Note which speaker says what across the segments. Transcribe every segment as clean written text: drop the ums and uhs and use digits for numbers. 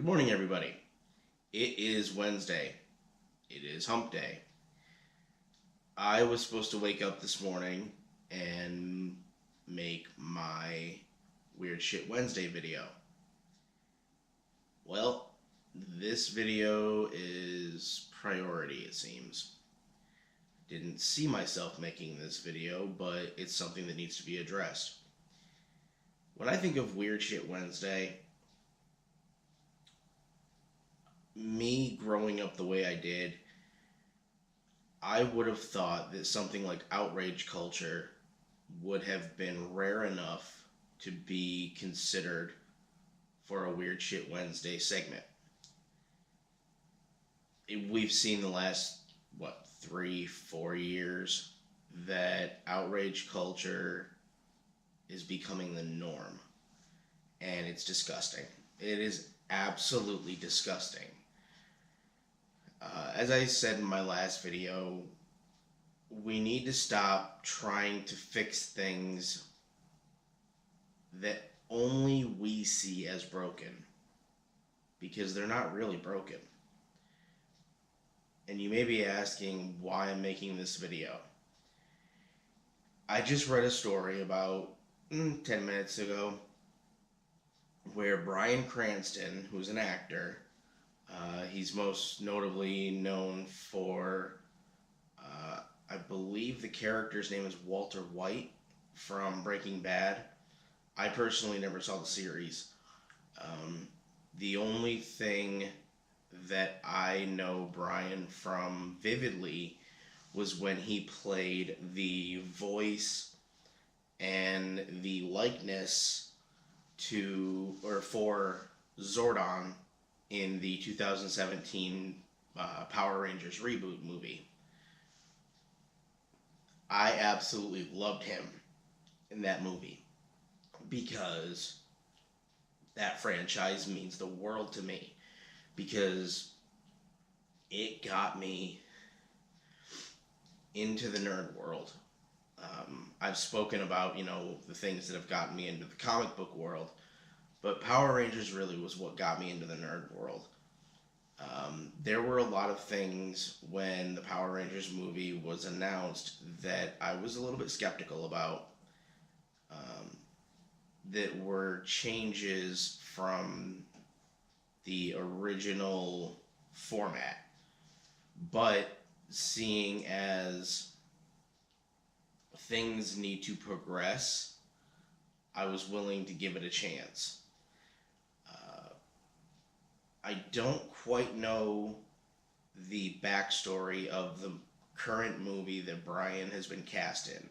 Speaker 1: Good morning, everybody. It is Wednesday. It is hump day. I was supposed to wake up this morning and make my Weird Shit Wednesday video. Well, this video is priority, it seems. Didn't see myself making this video, but it's something that needs to be addressed. When I think of Weird Shit Wednesday, me growing up the way I did, I would have thought that something like outrage culture would have been rare enough to be considered for a Weird Shit Wednesday segment. We've seen the last, 3, 4 years that outrage culture is becoming the norm. And it's disgusting. It is absolutely disgusting. As I said in my last video, we need to stop trying to fix things that only we see as broken, because they're not really broken. And you may be asking why I'm making this video. I just read a story about 10 minutes ago where Bryan Cranston, who's an actor, he's most notably known for, I believe the character's name is Walter White from Breaking Bad. I personally never saw the series. The only thing that I know Bryan from vividly was when he played the voice and the likeness for Zordon in the 2017 Power Rangers reboot movie. I absolutely loved him in that movie because that franchise means the world to me, because it got me into the nerd world. I've spoken about, the things that have gotten me into the comic book world, but Power Rangers really was what got me into the nerd world. There were a lot of things when the Power Rangers movie was announced that I was a little bit skeptical about, that were changes from the original format. But seeing as things need to progress, I was willing to give it a chance. I don't quite know the backstory of the current movie that Bryan has been cast in.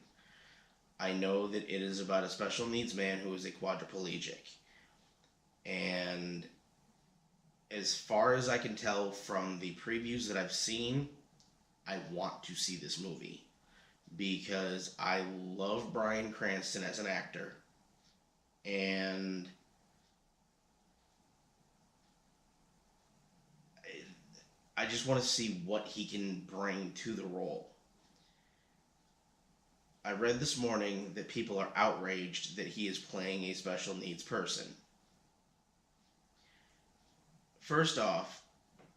Speaker 1: I know that it is about a special needs man who is a quadriplegic. And as far as I can tell from the previews that I've seen, I want to see this movie because I love Bryan Cranston as an actor. And I just want to see what he can bring to the role. I read this morning that people are outraged that he is playing a special needs person. First off,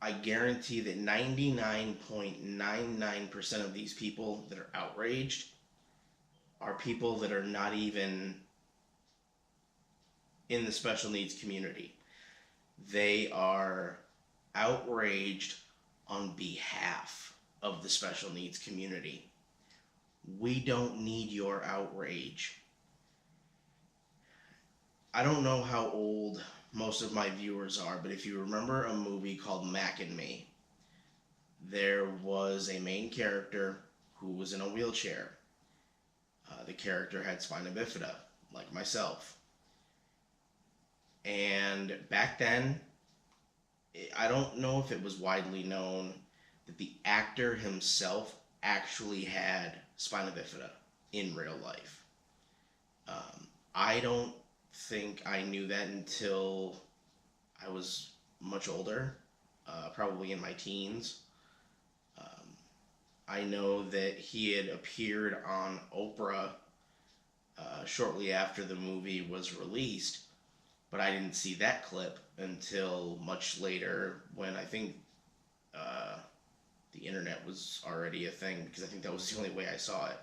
Speaker 1: I guarantee that 99.99% of these people that are outraged are people that are not even in the special needs community. They are outraged on behalf of the special needs community. We don't need your outrage. I don't know how old most of my viewers are, but if you remember a movie called Mac and Me, there was a main character who was in a wheelchair. The character had spina bifida, like myself. And back then, I don't know if it was widely known that the actor himself actually had spina bifida in real life. I don't think I knew that until I was much older, probably in my teens. I know that he had appeared on Oprah shortly after the movie was released, But I didn't see that clip until much later when I think uh, the internet was already a thing, because I think that was the only way I saw it.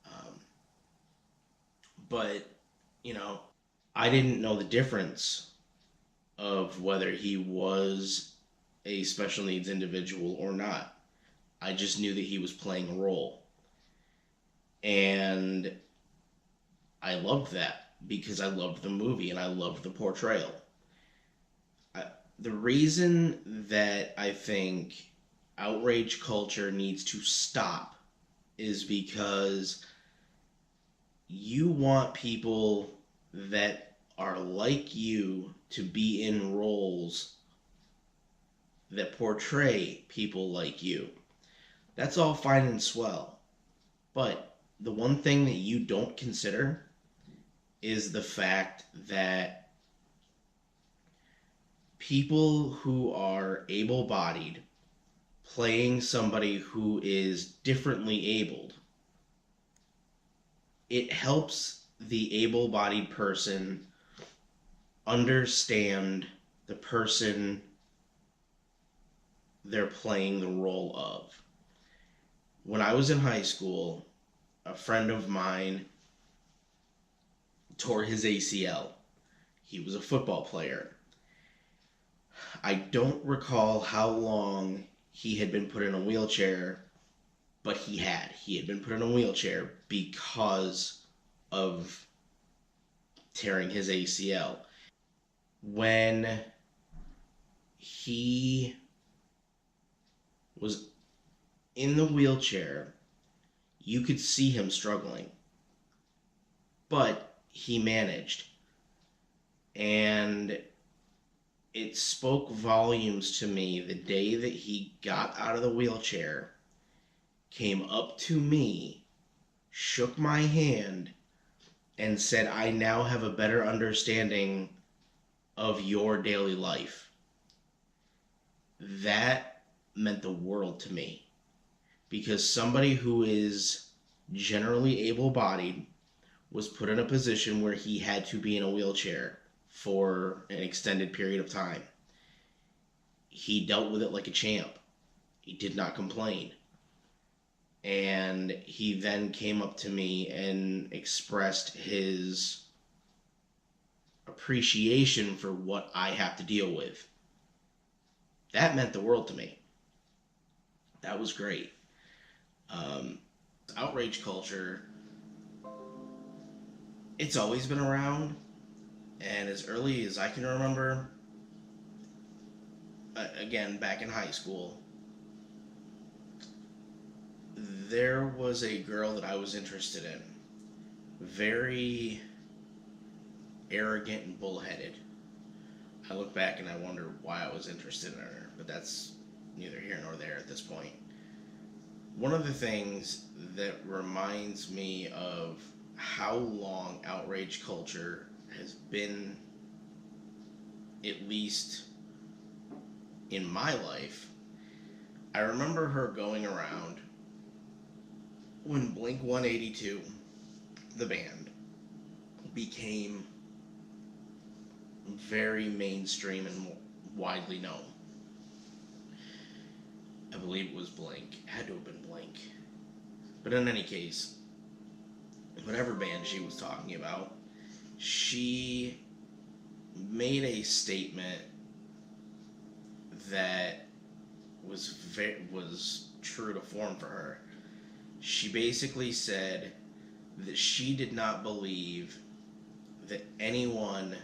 Speaker 1: Um, but, you know, I didn't know the difference of whether he was a special needs individual or not. I just knew that he was playing a role. And I loved that because I loved the movie and I loved the portrayal. I, the reason that I think outrage culture needs to stop is because you want people that are like you to be in roles that portray people like you. That's all fine and swell. But the one thing that you don't consider is the fact that people who are able bodied playing somebody who is differently abled, it helps the able bodied person understand the person they're playing the role of. When I was in high school, a friend of mine tore his ACL. He was a football player. I don't recall how long he had been put in a wheelchair, but he had. He had been put in a wheelchair because of tearing his ACL. When he was in the wheelchair, you could see him struggling, but he managed. And it spoke volumes to me the day that he got out of the wheelchair, came up to me, shook my hand, and said, "I now have a better understanding of your daily life." That meant the world to me, because somebody who is generally able-bodied was put in a position where he had to be in a wheelchair for an extended period of time. He dealt with it like a champ. He did not complain. And he then came up to me and expressed his appreciation for what I have to deal with. That meant the world to me. That was great. Outrage culture, it's always been around, and as early as I can remember, again, back in high school, there was a girl that I was interested in. Very arrogant and bullheaded. I look back and I wonder why I was interested in her, but that's neither here nor there at this point. One of the things that reminds me of how long outrage culture has been, at least in my life, I remember her going around when Blink 182, the band, became very mainstream and widely known. I believe it was Blink. It had to have been Blink. But in any case, whatever band she was talking about, she made a statement that was true to form for her. She basically said that she did not believe that anyone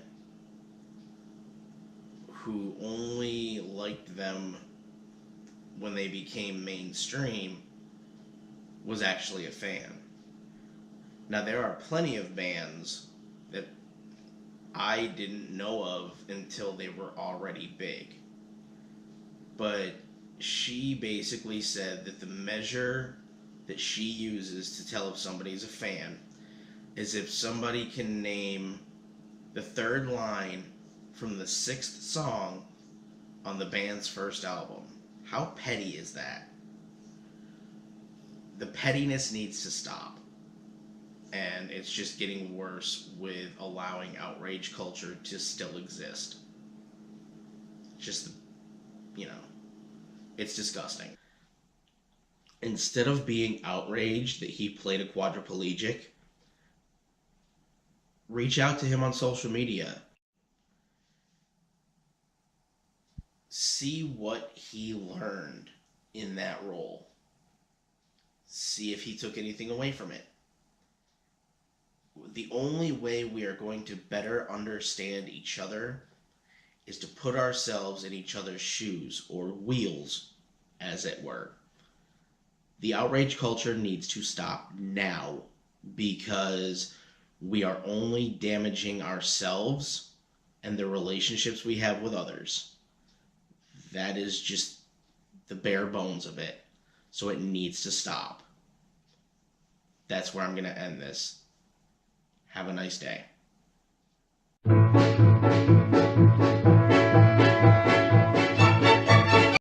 Speaker 1: who only liked them when they became mainstream was actually a fan. Now, there are plenty of bands that I didn't know of until they were already big. But she basically said that the measure that she uses to tell if somebody's a fan is if somebody can name the third line from the sixth song on the band's first album. How petty is that? The pettiness needs to stop. And it's just getting worse with allowing outrage culture to still exist. Just, you know, it's disgusting. Instead of being outraged that he played a quadriplegic, reach out to him on social media. See what he learned in that role. See if he took anything away from it. The only way we are going to better understand each other is to put ourselves in each other's shoes, or wheels, as it were. The outrage culture needs to stop now, because we are only damaging ourselves and the relationships we have with others. That is just the bare bones of it. So it needs to stop. That's where I'm going to end this. Have a nice day.